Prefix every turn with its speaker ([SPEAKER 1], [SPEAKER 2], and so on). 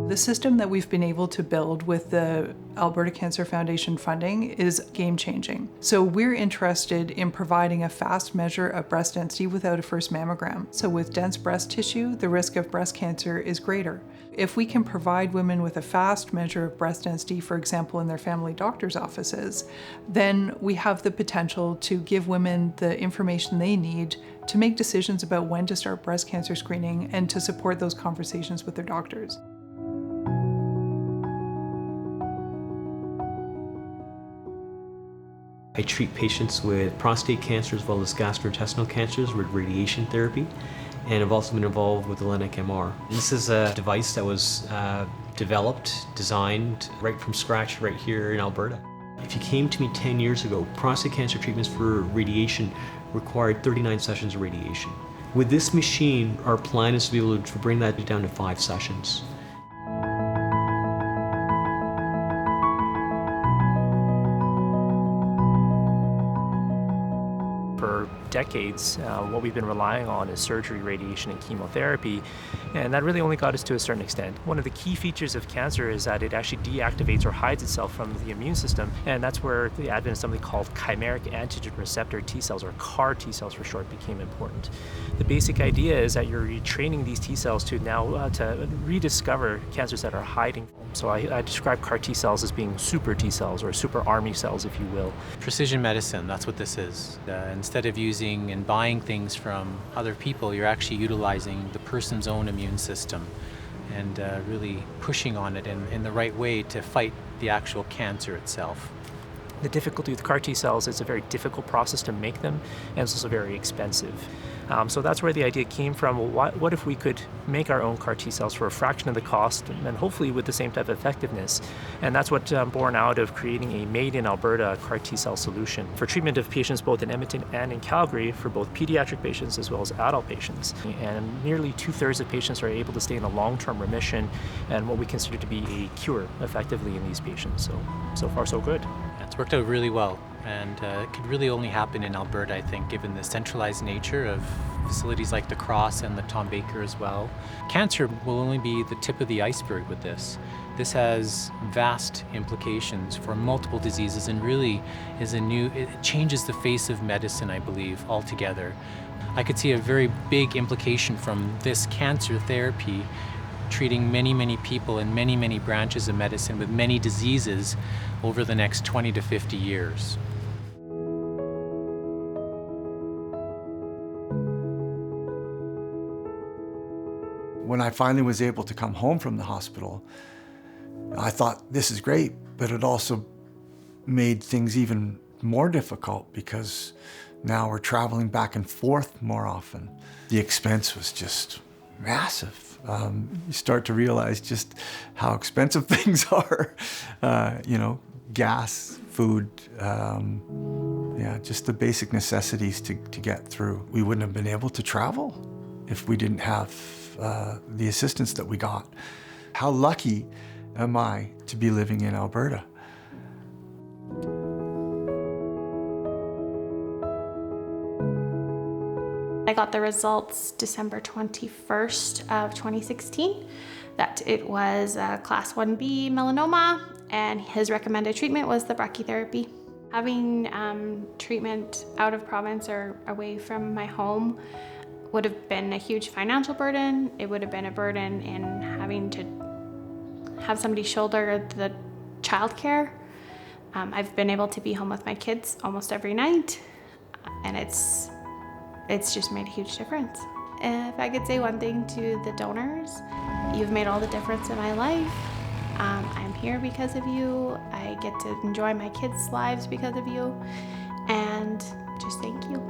[SPEAKER 1] The system that we've been able to build with the Alberta Cancer Foundation funding is game-changing. So we're interested in providing a fast measure of breast density without a first mammogram. So with dense breast tissue, the risk of breast cancer is greater. If we can provide women with a fast measure of breast density, for example, in their family doctor's offices, then we have the potential to give women the information they need to make decisions about when to start breast cancer screening and to support those conversations with their doctors.
[SPEAKER 2] I treat patients with prostate cancer as well as gastrointestinal cancers with radiation therapy, and I've also been involved with the LINIC-MR. This is a device that was developed, designed right from scratch right here in Alberta. If you came to me 10 years ago, prostate cancer treatments for radiation required 39 sessions of radiation. With this machine, our plan is to be able to bring that down to 5 sessions.
[SPEAKER 3] For decades, what we've been relying on is surgery, radiation, and chemotherapy, and that really only got us to a certain extent. One of the key features of cancer is that it actually deactivates or hides itself from the immune system, and that's where the advent of something called chimeric antigen receptor T cells, or CAR T cells for short, became important. The basic idea is that you're retraining these T cells to now to rediscover cancers that are hiding. So I describe CAR T cells as being super T cells, or super army cells, if you will.
[SPEAKER 4] Precision medicine, that's what this is. Instead of using and buying things from other people, you're actually utilizing the person's own immune system and really pushing on it in the right way to fight the actual cancer itself.
[SPEAKER 3] The difficulty with CAR T cells is it's a very difficult process to make them, and it's also very expensive. So that's where the idea came from. What if we could make our own CAR T cells for a fraction of the cost, and hopefully with the same type of effectiveness? And that's what born out of creating a made-in-Alberta CAR T cell solution for treatment of patients both in Edmonton and in Calgary, for both pediatric patients as well as adult patients. And nearly 2/3 of patients are able to stay in a long-term remission and what we consider to be a cure effectively in these patients. So far so good.
[SPEAKER 4] It's worked out really well, and it could really only happen in Alberta, I think, given the centralized nature of facilities like the Cross and the Tom Baker as well. Cancer will only be the tip of the iceberg with this. This has vast implications for multiple diseases and really it changes the face of medicine, I believe, altogether. I could see a very big implication from this cancer therapy treating many, many people in many, many branches of medicine with many diseases over the next 20 to 50 years.
[SPEAKER 5] When I finally was able to come home from the hospital, I thought, this is great, but it also made things even more difficult because now we're traveling back and forth more often. The expense was just massive. You start to realize just how expensive things are. Gas, food, just the basic necessities to get through. We wouldn't have been able to travel if we didn't have the assistance that we got. How lucky am I to be living in Alberta?
[SPEAKER 6] I got the results December 21st of 2016, that it was a class 1B melanoma, and his recommended treatment was the brachytherapy. Having treatment out of province or away from my home would have been a huge financial burden. It would have been a burden in having to have somebody shoulder the childcare. I've been able to be home with my kids almost every night, and it's just made a huge difference. If I could say one thing to the donors, you've made all the difference in my life. I'm here because of you. I get to enjoy my kids' lives because of you. And just thank you.